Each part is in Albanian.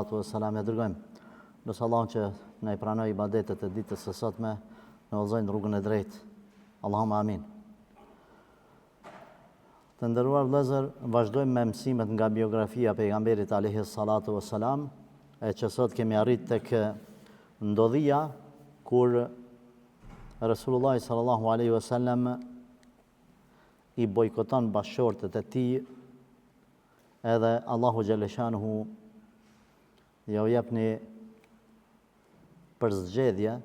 Salam e dërgojmë. Nësë Allah që ne i pranoj ibadetet e ditës së sotme, në udhëzojnë rrugën e drejtë. Allahumma amin. Të nderuar vëllezër, vazhdojmë me mësimet nga biografia pejgamberit alayhi salatu wassalam, e që sot kemi arrit tek ndodhia kur Resulullah sallallahu alaihi wasallam i bojkoton bashkëshortet e tij, edhe Allahu xhaleshanuhu ja u jepni për zgjedhje,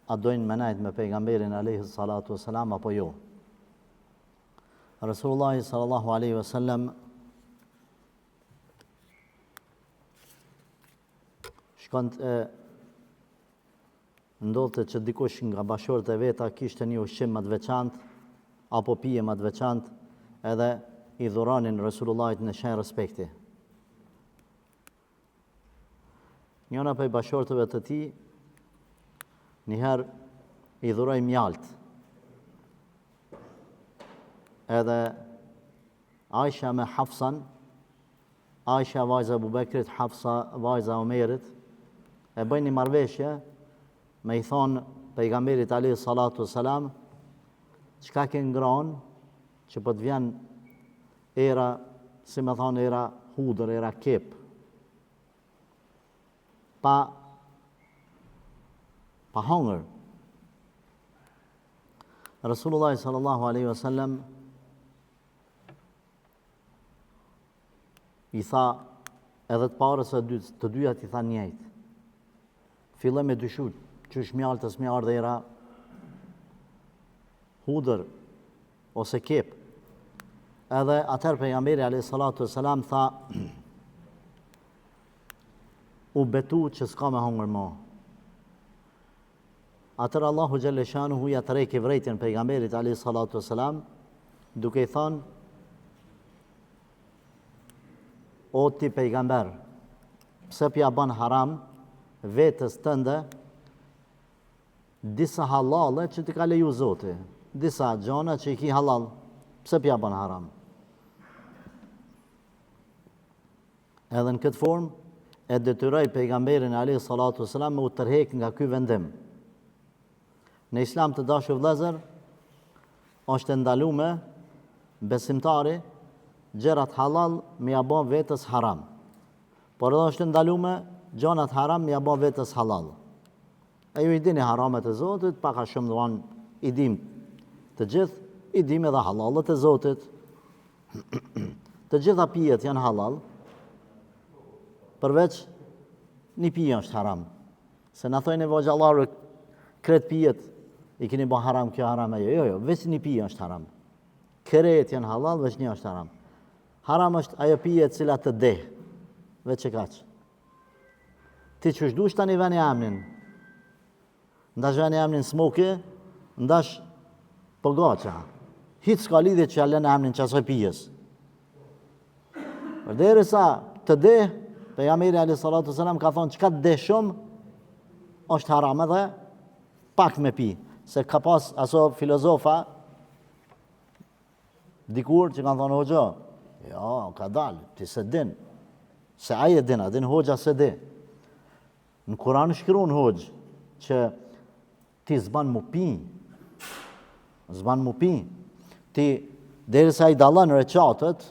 a dojnë me najt me pejgamberin alayhi salatu wassalam apo jo. Resulullah sallallahu alaihi wasallam ndodhte që dikush nga bashkëshorët e veta kishte një ushqim më të veçantë apo pije më të veçantë, edhe i dhuranin Resulullahit në shenjë respekti. Njëra prej bashkëshortëve të tij njëherë i dhuroi mjalt. Edhe Aisha me Hafsan, Aisha vajza Abu Bekrit, Hafsa vajza Omerit, e bëjnë një marrëveshje me i thonë pejgamberit alayhi salatu wassalam, çka ke ngronë që po të vjen era, si me thonë, era hudër, era kep, pa hongër. Resulullah sallallahu alaihi wasallam i tha, edhe të parës e të dyjat i tha njëjtë. Filloi me dyshut, qysh mjaltës më ardhe era hudër ose kep. Edhe atëherë pejgamberi alayhi salatu wassalam tha, u betu që s'ka me hongër më. Atëherë Allahu xhaleshanuhu ja tërheqi vërejtjen pejgamberit alayhi salatu wassalam, duke i thënë, o ti pejgamber, pse pja bën haram vetës tënde disa halale që ti ka leju Zoti, disa gjona që i ki halal, pse pja bën haram? Edhe në këtë formë e detyroi pejgamberin alayhi salatu wassalam me u tërheq nga ky vendim. Në Islam të dashur vëllezër, është ndaluar besimtari gjërat halal me ja bën vetës haram. Por edhe është ndaluar gjonat haram me ja bën vetës halal. E ju i dini haramet e Zotit, pak a shumë duan i dim të gjithë, i dim edhe halalet e Zotit. Të gjitha pijet janë halal, përveç një pije është haram. Se na thojnë e vogjallarë, kret pijet i keni bën haram, kjo haram e jo, veç një pije është haram. Kret janë halal, veç një është haram. Haram është ajo pije e cila të deh, veç e kaq. Ti që shdush tani veni amnin, ndash veni amnin smoke, ndash pogaça. Hiç s'ka lidhje që alen amnin qasoj pijes. Përderisa të deh, pejgamberi alayhi salatu wassalam ka thonë çka të deh shumë është haram edhe pak me pi. Se ka pas aso filozofa dikur që kanë thonë hoxha, ja, ka dalë, ti se din. Se aje din, a din hoxha se di. Në Kur'an shkruan hoxh që ti s'ban mu pi. S'ban mu pi. Ti derisa i dallon recatët,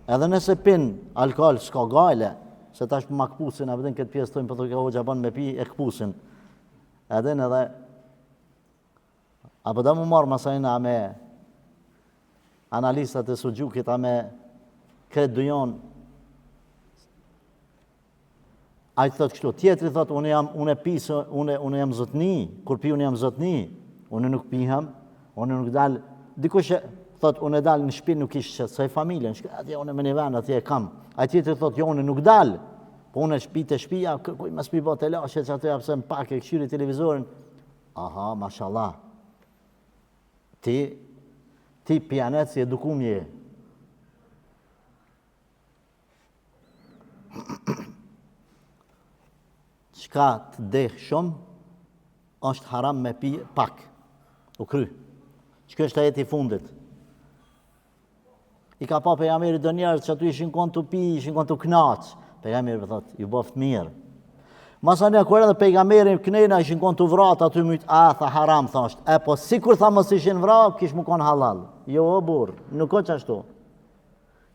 edhe nëse pin alkool s'ka gale, se tash për ma këpusin, a vëdin këtë pjesë tojnë për të ka hoxha ban me pi e këpusin. Edhin edhe, apo da mu marë masajna me analistat e sugjukit, a me kretë dujon, a i thot kështu, tjetëri thot, unë e pisë, unë jam zotni, kur pi unë jam zotni, unë nuk pihem, unë nuk dalë, dikush thot, unë e dalë në shpinë nuk ishë qëtë, saj familjen, atje unë me një vend, atje e kam, a i tjetëri thot, jo unë nuk dalë, po unë e shpi të shpia, kuj mas pi bote lashe, që ato japse më pak e këshyri televizorin, aha, mashallah, ti pianet si edukum je. Qka të deh shumë, është haram me pi pak, u kry. Që është ajeti fundit. I ka pa pejgamberi do njerëz që aty ishin kon të pi, ishin kon të knaq. Pejgamberi thot, ju boft mirë. Masane kur edhe pejgamberi knena ishin kon të vrat aty myt, tha haram thosht. Po sikur tha mos ishin vrat, kish më kon halal. Jo o burr, nuk ka çashtu.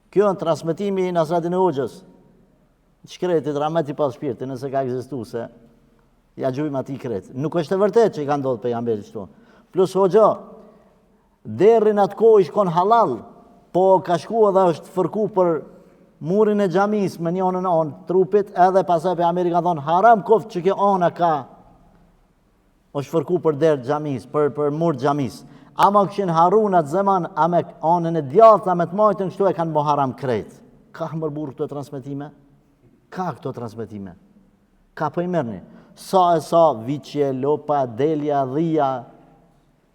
Kjo është transmetimi i Nasradin e Hoxhës. Shkretit rahmeti pas shpirti, nëse ka ekzistuar se ja gjujmë ati kret. Nuk është e vërtet që i ka ndodhur pejgamberit kështu. Plus Hoxha, deri në atë kohë ishkon halal, po ka shku edhe është fërku për murin e xhamis me një anën anë trupit, edhe pasaj pejgamberi ka thonë haram koft që kjo ana ka është fërku për derë xhamis, për mur xhamis. Ama këshin harun atë zeman, a me anën e djathtë, a me të majtën kështu e kanë bo haram krejt. Ka mërbur këto transmetime? Ka këto transmetime? Ka po i mërni? Sa, viqje, lopa, delja, dhia,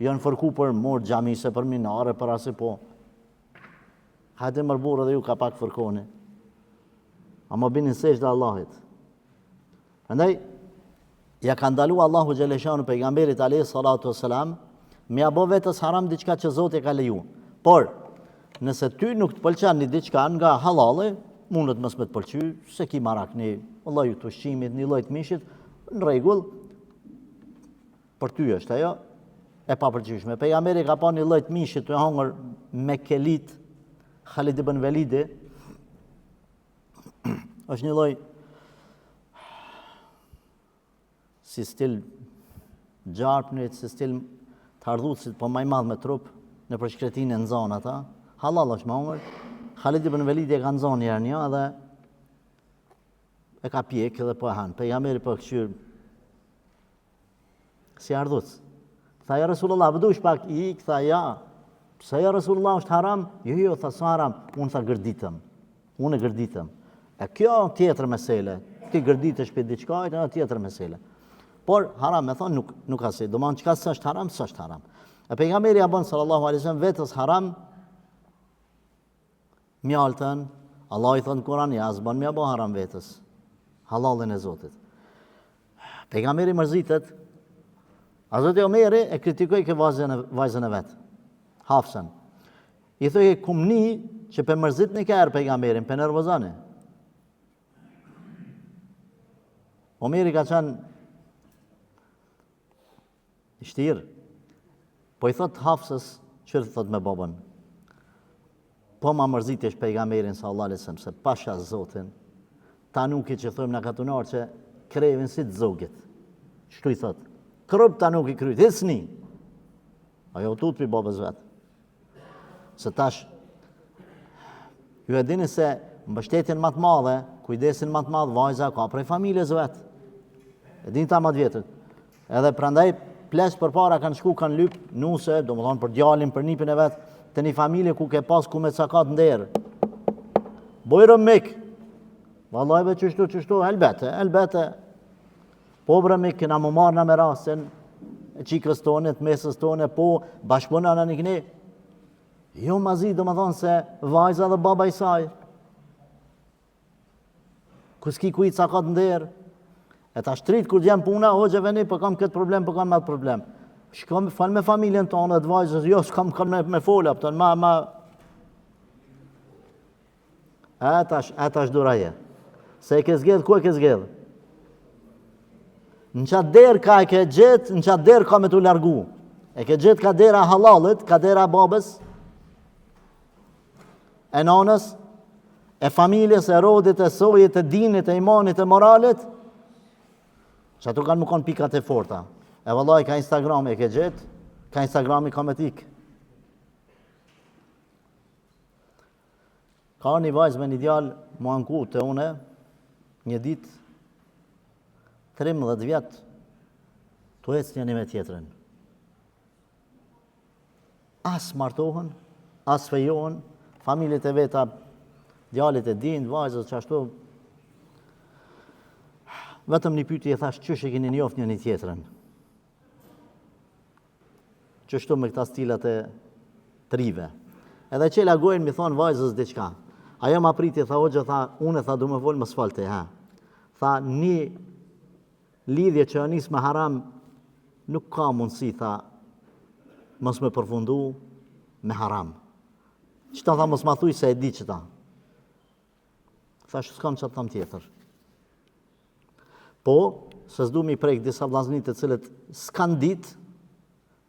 janë fërku për mur xhamise, për minare, për asë po. Hajde mërbur edhe ju ka pak fërkoni. Ama binin sesh dhe Allahit. Andaj, ja ka ndalu Allahu Gjeleshanu pejgamberit alayhi salatu wassalam, me abo vetës haram diçka që Zoti ka leju. Por, nëse ty nuk të pëlqen një diçka nga halale, mundet mos me të pëlqy, se ki marak një lloj të ushqimit, një lloj të mishit, në rregull, për ty është ajo, e papërgjyshme. Pejgamberi ka pa një lloj të mishit të hangër me kelit, Khalid ibn Velidi, është një lloj si stil gjarpnit, si stil të ardhucit, po maj madh me trup, në përshkretinë e nxon ata, halal është më hangër. Khalid ibn Velidi e ka nxon njërë një, edhe e ka pjek edhe po e hanë. Pejgamberi po këshyr si ardhuc. Tha ja Rasulullah, vëdush pak i, tha ja, pse ja Rasulullah është haram? Jo, tha sa haram, unë tha gërditëm. Unë e gërditëm. E kjo tjetër mesele. Ti gërditesh për diçka, e tjetër mesele. Por haram me thonë nuk ka si. Do manë qka së është haram, së është haram. E pejgamberi ja bën sallallahu alaihi wasallam vetës haram mjaltën, Allah i thonë Kur'an, ja zban mja bo haram vetës. Halalin e Zotit. Pejgamberi mërzitet, Hazreti Omeri e kritikoj ke vajzën e vetë. Hafsën. I thoi e kumni që pe mërzit një kërë pejgamberin, pe nervozane. Omeri ka qenë i shtirë. Po i thot Hafsës, qërë thot me babën, po ma mërzitesh pejgamberin sallallahu alaihi wasallam, se pasha Zotin, ta nuk i që thojmë në katunar që krevin si të zogit. Shtu i thot, kërëp ta nuk i kryt, hisni. Ajo tut për babës vetë. Se tash, ju e dini se mbështetjen më të madhe, kujdesin më të madhe, vajza ka prej familjes vetë. E dini ta më të vjetët. Edhe prandaj ples për para kanë shku, kanë lyp, nuse, do më thonë për djalin, për nipin e vetë, të një familje ku ke pas ku me cakat nderë. Bojrë mik, vallajve qështu, elbete. Po bre mik, këna më marrë në me rasin, e qikës tonë, të mesës tonë, po bashkëpuna në një këni. Jo mazi, do më thonë se vajza dhe baba i saj. Kuski ku i cakat nderë. E ta shtrit kur gjem puna, hoxhe veni, po kam këtë problem, po kam atë problem. Shkam fal me familjen tonë, të vajzës, jo, s'kam me fola, pëtën, ma. Etash duraje. Se e ke zgjedh, ku e ke zgjedh? Në qatë derë ka e ke gjithë, në qatë derë ka me t'u largu. E ke gjithë ka dera halalit, ka dera babës, e nanës, e familjes, e rodit, e sojit, e dinit, e imanit, e moralit, që ato kanë më konë pikat e forta. E vëllaj, ka Instagram e ke gjithë, ka Instagrami ka me tik. Ka një vajzë me një djalë, më anku të une, një ditë, 13 vjetë, të ecë një me tjetërin. As martohen, as fejohen, familjet e veta, djalit e din, vajzës që ashtu, vetëm një pyetje e thash, qësh e keni njoft një tjetërin? Qështu me këta stilat e trive. Edhe qela gojnë mi thonë vajzës diqka. Ajo ma priti, tha hoxha, tha, unë tha du me volë më sfalte, ha. Tha, një lidhje që anis me haram, nuk ka mundësi, tha, mos me përfundu me haram. Qëta tha, mos ma thuj se e di qëta. Thash, s'kam që të tham tjetër. Po, se s'du mi prejkë disa vllaznit të cilët s'kan ditë,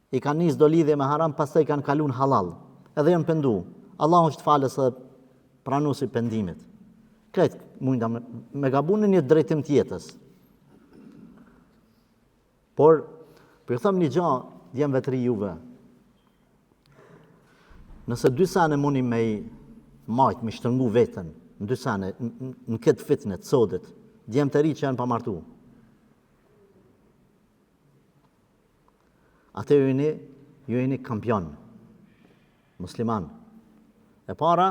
i kanë nisë do lidhje me haram, pastaj kanë kalun halal. Edhe janë pendu. Allah është falës dhe pranuesi pendimit. Këtë munda me gabun në një drejtim tjetës. Por, për ju thëmë një gja, djemë vetëri juve. Nëse dy sene mundi me i majtë, me shtërngu vetën, në dy sene, në këtë fitnet, sodit, djemë të ri që janë pa martu. Ate ju jeni kampion, musliman. E para,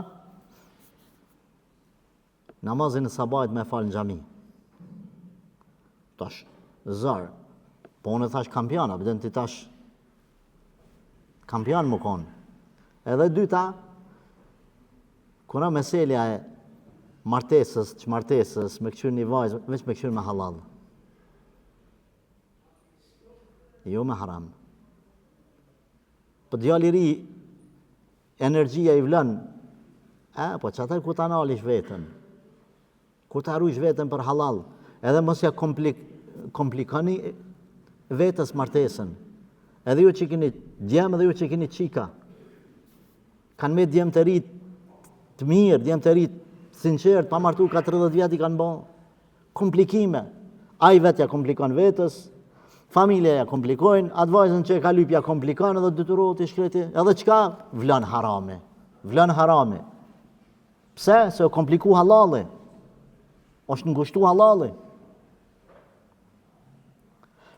namazin e sabajt me falë në xhami. Tash, zarë, po unë thash kampiona, bëdën ti tash kampion më konë. Edhe dyta, kuna meselja e martesës, çmartesës, me këqyr një vajzë, veç me këqyr me halal. Jo me haram. Po djali i ri, energjia i vlën, po që atër ku ta nalish vetën, ku ta rujsh vetën për halal, edhe mos ja komplikoni vetës martesën. Edhe ju që keni djemë, edhe ju që keni qika. Kanë me djemë të rritë të mirë, djemë të rritë sinqert, pa martu 40 vjet i kanë bo komplikime. A i vetë ja komplikon vetës, familja ja komplikojnë, atë vajzën që e ka lypja komplikon edhe detyrohet i shkreti, edhe qka? Vlën harame. Pse? Se o kompliku halali. Është ngushtu halali.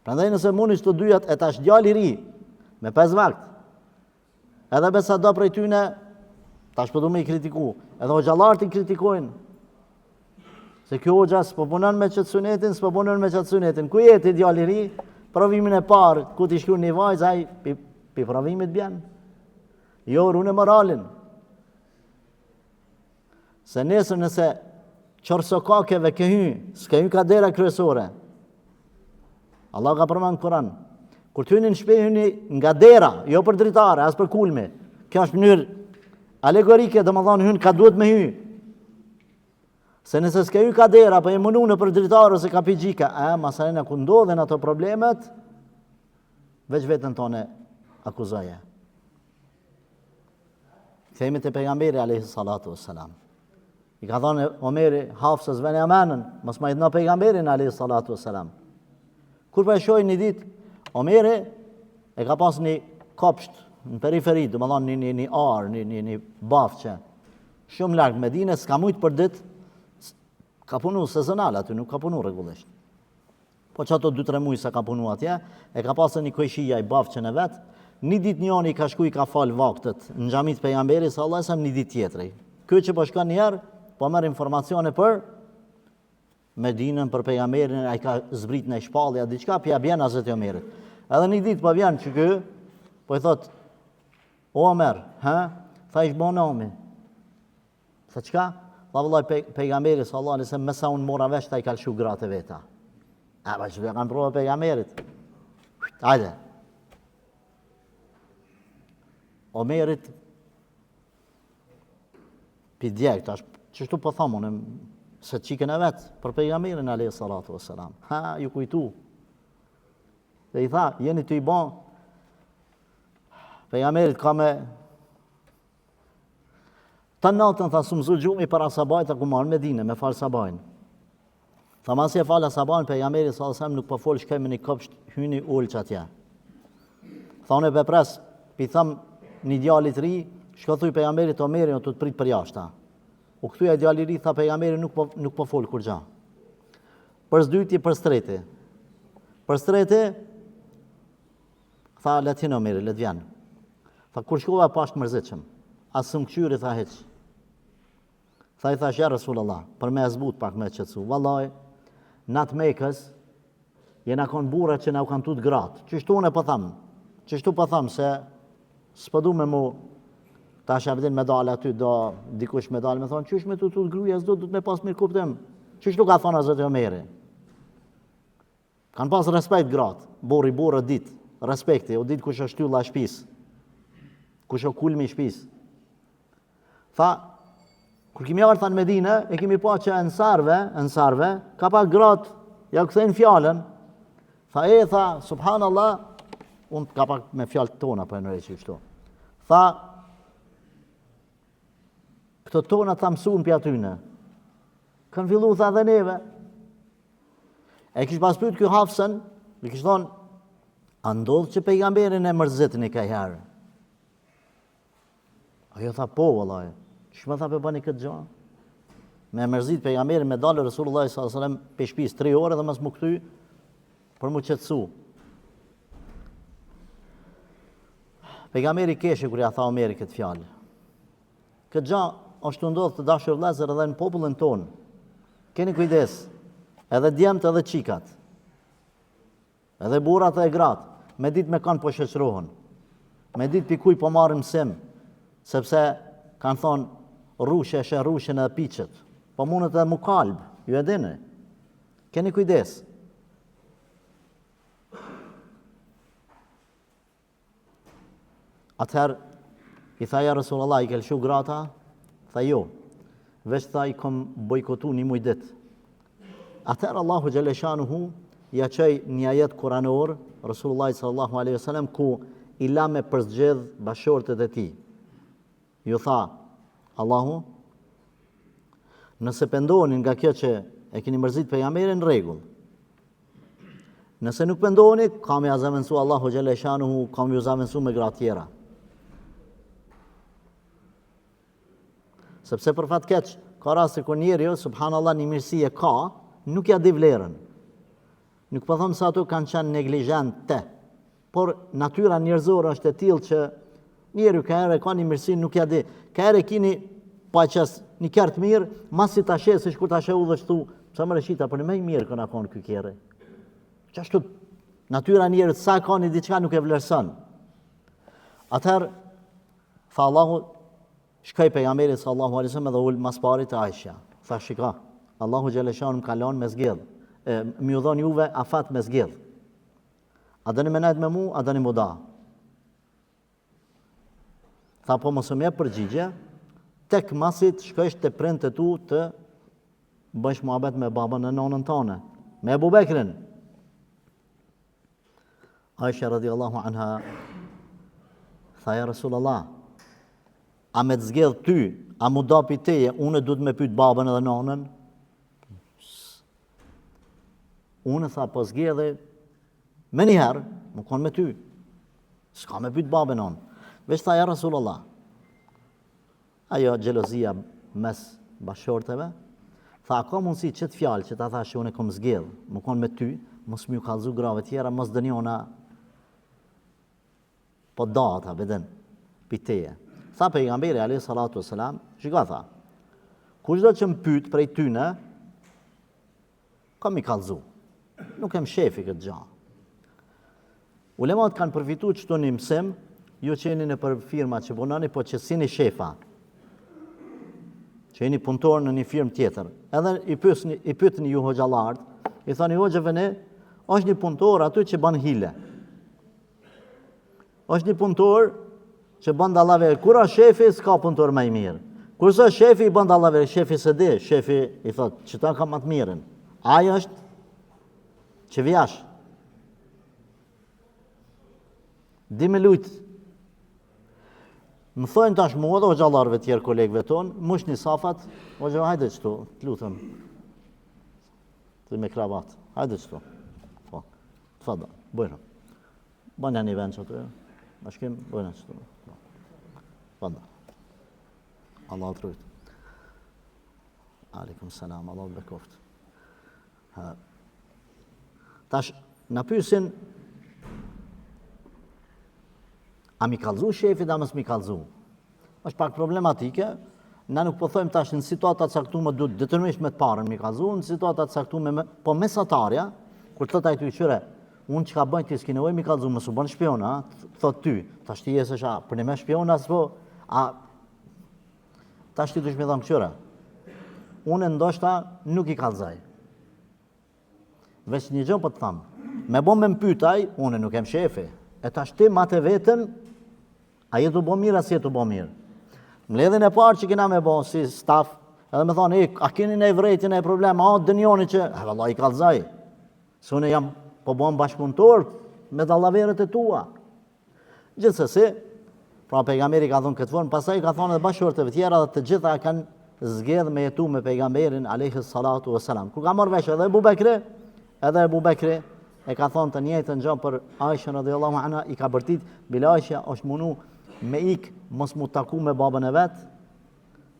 Prandaj nëse mundi të dyjat e tash djali i ri, me 5 vakt, edhe besa do prej tyne, tash përdu me i kritiku, edhe o gjallartë i kritikojnë, se kjo hoxha s'po punon me qëtë sunetin, s'po punon me qëtë sunetin. Ku jeti djali i ri? Provimin e parë, ku t'i shkru një vajzë, ai pi provimit bjen. Jo, rune moralin. Se nesër nëse qorsokakeve ke hy, s'ke hy ka dera kryesore. Allah ka përmanë në Kur'an. Kur t'hyni në shpe, hyni nga dera, jo për dritare, as për kulmi. Kjo është mënyrë alegorike, dhe më thonë hynë ka duhet me hy. Se nëse s'ke hy ka dera, për e mënu në për dritare ose ka pigjika, masarena ku ndodhen ato problemet, veç vetën tone akuzoje. Themi të pejgamberi alayhi salatu wassalam. I ka thonë Omeri Hafsës vene amenën, mos ma i dhëna pejgamberin alayhi salatu wassalam. Kur për e shojnë një dit, Omeri e ka pas një kopsht në periferi, dhe më thonë një arë, një bafqe, shumë largë Medine, s'ka mujtë për dit, ka punu sezonal aty, nuk ka punu regullisht. Po që ato 2-3 muaj se ka punu atje, e ka pasë një kojshia i bafqen e vetë, një dit njoni ka shku i ka falë vaktet në xhamit pejgamberi, sa Allah e një dit tjetëri. Kjo që po shkon njerë, po merr informacione për Medinën, për pejgamberin, ai ka zbrit në shpallja, diçka, pja bjen Hazreti Omerit. Edhe një dit po vjen që kë, po i thot, o Omer, tha ish bon omi. Tha qka? Tha vëllaj pejgamberi, sallallahu alaihi wasallam, me sa unë mora vesh, ta i kalshu gratë veta. Pa që të kanë prova pejgamberit. Hajde. Omerit, pi djek, tash, qështu po thamë unë, se qikën e vetë, për pejgamberin alayhi salatu wassalam. Ju kujtu. Dhe i tha, jeni të i bon, pejgamberit ka me, ta natën, tha, su mëzu gjumi para sabajt, ku marë Medine, me falë sabajnë. Tha, masi e falë sabajnë, pejgamberit sallallahu alaihi wasallam nuk po folë shkaj me një kopsht, hyni ullë që atje. Tha, unë e pepres, pi thamë, një djalit ri, shkothuj pejgamberit Omerin, o të prit për jashta. U këthuja djalit ri, tha pejgamberi nuk po folë kur gja. Për zdyti, për streti. Për streti, tha, let hinë Omeri, let vjen. Tha, kur shkova pashtë mërzitshëm, asë më këqyri, tha heq. Tha, i thash, ja Rasulullah, për me e zbut pak me qëtësu. Vallaj, natë Mekës, jena konë bura që na u kanë tut gratë. Qështu unë e po thamë, se s'pëdu me mu, ta shabdin me dalë aty, do dikush me dalë, me thonë, qysh me të gruja, s'do të me pas mirë kuptim. Qështu ka thonë Hazreti Omeri? Kanë pas respekt gratë, burë ditë, respekti, o ditë kush është shtylla shpis, kush është kulmi shpis. Tha, Kur kemi ardhur në Medinë, e kemi pa që ensarve, ka pa gratë, ja kthejnë fjalën. Tha, subhanallah, unë ka pak me fjalët tona për në reqi kështu. Tha, këto tona tha mësuan për atyne. Kanë fillu, tha dhe neve. E kishë pas pyet kjo Hafsën, i kishë thonë, a ndodhë që pejgamberin e mërzitin i ka herë? Ajo tha, po, vëllaj, që më tha për bani këtë gjanë? Me mërzit pejgamberin me dalë Resulullah s.a.s. për shpis 3 orë dhe mas më këty për mu qëtësu. Pejgamberi keshe kër ja tha Omeri këtë fjallë. Këtë gjanë është të ndodhë të dashur vëllezër edhe në popullin tonë. Keni kujdes, edhe djemët edhe qikat, edhe burat edhe gratë, me ditë me kanë po shëqrohen, me ditë pikuj po marrim mësim, sepse kanë thonë rrushe, rrushen edhe piqet, po mundet edhe mu kalbë, ju e dini. Keni kujdes. Atëherë, i tha ja Resulullah, i ke lëshu grata? Tha jo, veç tha i kom bojkotu një muj dit. Atëherë Allahu Gjeleshanuhu ja qëj një ajet kuranor, Resulullah sallallahu alaihi wasallam, ku i la me përzgjedh bashortet e ti. Ju tha, Allahu, nëse pendonin nga kjo që e keni mërzit pejgamberin, rregull. Nëse nuk pendoni, kam ja zavendësu Allahu Gjeleshanuhu, kam ju zavendësu me gratë tjera. Sepse për fat keq, ka raste kur njeriu, subhanallah, një mirësi e ka, nuk ja di vlerën. Nuk po them se ato kanë qenë neglizhente, por natyra njerëzore është e tillë që njeriu ka herë ka një mirësi nuk ja di. Ka herë keni pa qes një kert mirë, masi ta sheh siç kur ta sheh udhështu, sa më rëshita për më mirë që na kanë ky kerë. Çashtu natyra e njerëzit sa ka një diçka nuk e vlerëson. Atëherë tha Allahu, shkoj pejgamberi sallallahu alaihi wasallam dhe ul mas parit të Aisha. Tha shika, Allahu xhaleshan më kalon me zgjedh. Më u dhon juve afat me zgjedh. A dëni me najt me mu, a dëni mu da. Tha po mos më jep përgjigje, tek masit shkojsh te prindët e tu të bësh muhabet me babën e nonën tone, me Ebu Bekrin. Aisha radiallahu anha tha ja Rasulullah, a me të zgjedh ty, a mu da pi teje, unë du të me pyet babën edhe nonën? Unë tha, po zgjedhe me njëherë, më konë me ty. S'ka me pyet babën nonë. Veç tha, ja Rasulullah, ajo gjelozia mes bashorteve, tha, ka mundësi qëtë fjalë që ta tha që unë e kom zgjedh, më konë me ty, mos më ju kallzu grave tjera, mos dëni ona, po da ata, beden, piteje. Tha pejgamberi alayhi salatu wassalam, shiko tha, kushdo që më pyet prej tyne, kam i kallzu. Nuk kem shefi këtë gjë. Ulemat kanë përfitu qëto një mësim, ju që jeni në për firma që punoni, po që si një shefa, që jeni punëtor në një firmë tjetër. Edhe i pyetni ju hoxhallarët, i thoni hoxhëve ne, është një punëtor aty që ban hile. Është një punëtor që bën dallaver. Kur është shefi, s'ka punëtor më i mirë. Kurse shefi i bën dallaver, shefi së di, shefi i thot, çita ka më të mirën. Ai është që vjash. Di me lujt. Më thojnë tash mua dhe hoxhallarëve tjerë kolegëve tonë, mush një safat, hoxha hajde qëtu, të lutëm. Të me kravat, hajde qëtu. Po, të fada, bojnë. Banja një vend qëtu, bashkim, bojnë qëtu. Fada. Allah të rujtë. Aleikum salam, Allah të bekoft. Tash, në pysin, a mi kallzu shefi da mës mi kallzu? Është pak problematike, na nuk po thojmë tash në situatat caktume du detyrimisht me të parën mi kallzu, në situatat caktume, po mesatarja, kur të thot ajtu i qyre, unë që ka bëjnë ti s'ki nevoj mi kallzu, më su bën shpiona, thot ty, tash ti jesë është, për një me shpiona, s'po, tash ti dush me dhamë qyre. Unë ndoshta nuk i kallzaj. Veç një gjë po të thamë, me bo me mpytaj, unë nuk jem shefi, e tash ti mate vetën, a jetu bo mirë, as jetu bo mirë. Mbledhjen e parë që kena me bo si staf, Edhe me thonë, a keni në evretin e problem, dënjoni që, valla i kallzaj, se unë jam po bom bashkëpunëtor me dallaverët e tua. Gjithsesi, pra pejgamberi ka thonë këtë formë, pastaj ka thonë edhe bashkëshorteve tjera dhe të gjitha kanë zgjedhë me jetu me pejgamberin alayhi salatu wassalam. Kur ka marrë vesh edhe Abu Bekri e ka thonë të njëjtën gjë për Aishën radhiyallahu anha, i ka bërtit Bilaisha është munu me ik mos mu taku me babën e vet,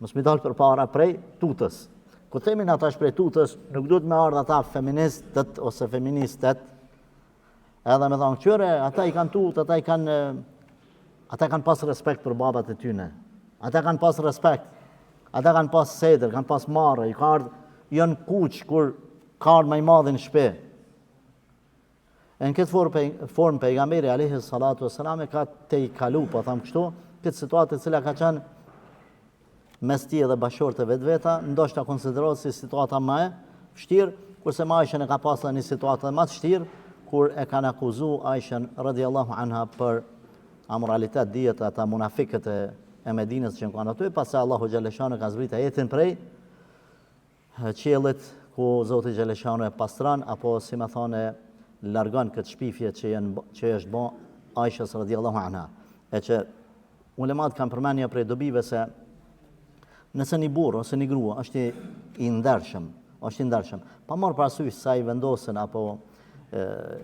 mos mi dalë përpara prej tutës. Kur themin ata është prej tutës, nuk duhet me ardhë ata feministët ose feministët, edhe me thonë qëre, ata i kanë tutë, ata kanë pas respekt për babat e tyne, ata kanë pas respekt, ata kanë pas sedër, kanë pas marrë, i ka ardhë, janë kuq kur ka ardhë më i madhin shpe. E në këtë formë pejgamberi alayhi salatu wassalam ka te i kalu, po thamë kështu, këtë situatë e cila ka qenë mes tij dhe bashkëshortëve vetveta, ndoshta konsiderohet si situata më e vështirë, kurse Aishën e ka pasur një situatë më të vështirë, kur e kanë akuzuar Aishën radhiyallahu anha për amoralitet, dijet ata munafikët e Medinës që kanë aty, pasi Allahu xhaleshanu ka zbritur ajetin prej qiellit ku Zoti xhaleshanu e pastron apo si më thonë largon këtë shpifje që është bë Aishës radhiyallahu anha. E që ulemat kanë përmendur prej dobive se nëse një burr ose një grua është i ndershëm, pa marrë parasysh sa i vendosen apo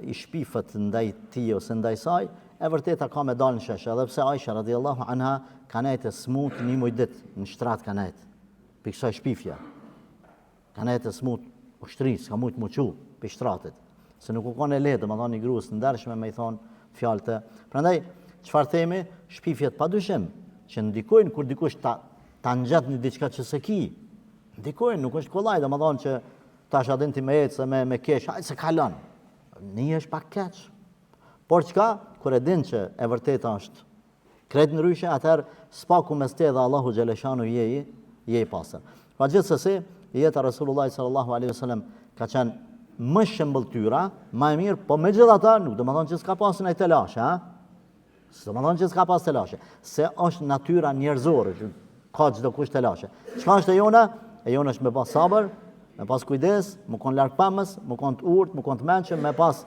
i shpifët ndaj tij ose ndaj saj, e vërteta ka me dalë në shesh, edhe pse Aisha radhiyallahu anha ka nejtë smut një muj ditë, në shtrat ka nejtë, për kësaj shpifja. Ka nejtë smut ushtris, ka mujtë muqu për shtratit, se nuk u kone lehtë, më thonë një gruas të ndershme me i thonë fjalë të. Prandaj, çfarë themi, shpifjet padyshim që ndikojnë kur dikush ta ngjet një diçka që se ki. Ndikojnë, nuk është kollaj, domethënë që tash adin ti me ecë me kesh, hajde se kalon. Një është pak keq. Por çka, kur e din që e vërteta është krejt ndryshe, atëherë spaku mes te dhe Allahu xhaleshanu je i pastër. Pa gjithsesi, jeta Resulullah sallallahu alaihi wasallam ka qenë më shëmbëltyra, më e mirë, po megjithatë nuk do të thonë që s'ka pasur ai telashe, ha? S'do të thonë që s'ka pas telashe, se është natyra njerëzore, që ka çdo kush telashe. Çka është e jona? E jona është me pas sabër, me pas kujdes, më kon larg pamës, më kon të urtë, më kon të mençëm, me pas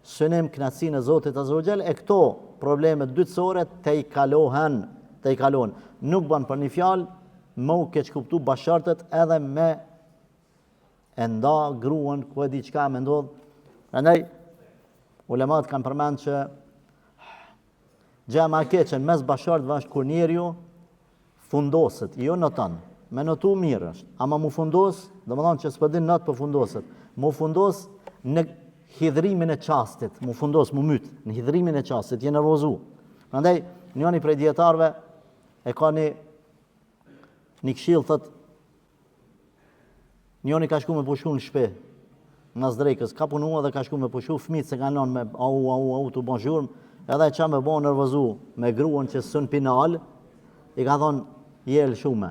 synim kënaqësinë e Zotit azza wa xal, e këto probleme dytësore te i kalohen. Nuk bën për një fjalë, më u keq kuptu bashkërtet edhe me e nda gruan ku e di çka më ndodh. Prandaj ulemat kanë përmend që gjë më e keqe mes bashkërtëve është kur njeriu fundoset, jo noton. Me notu mirë është, ama mu fundos, domethënë që s'po din not po fundoset. Mu fundos në hidhrimin e çastit, mu myt në hidhrimin e çastit, je nervozu. Prandaj njëri prej dietarëve e ka një këshill, thot njëri ka shku me pushu në shtëpi mas drekës, ka punuar dhe ka shku me pushu, fëmijët se kanë lënë me au tu bonjour, edhe çam me bon nervozu me gruan që sun pinal, i ka thonë jel shumë.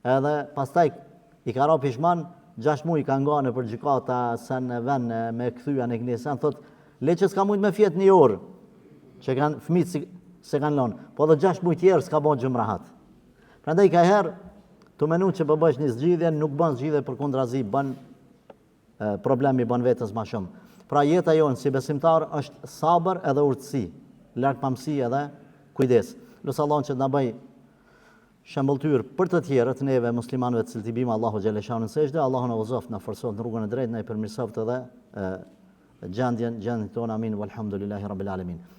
Edhe pastaj i ka ra pishman, 6 muaj ka ngane për gjykata se në vend me kthyer në knesën, thot le që s'ka mujt me fjet një orë, që kanë fëmijët se kanë lënë, po edhe 6 muaj tjerë s'ka bën gjum rahat. Prandaj ka herë të menu që po bësh një zgjidhje, nuk bën zgjidhje përkundrazi, bën problemi bën vetes më shumë. Pra jeta jonë si besimtar është sabër edhe urtësi, largpamësi edhe kujdes. Lutë Allahun që të na bëj shembulltyr për të tjerët neve muslimanëve të cilët i bim Allahu xhaleshanu sejdë, Allahu na uzoft, na forcoft në rrugën e drejtë, na i përmirësoft edhe gjendjen tonë, amin, walhamdulillahi rabbil alamin.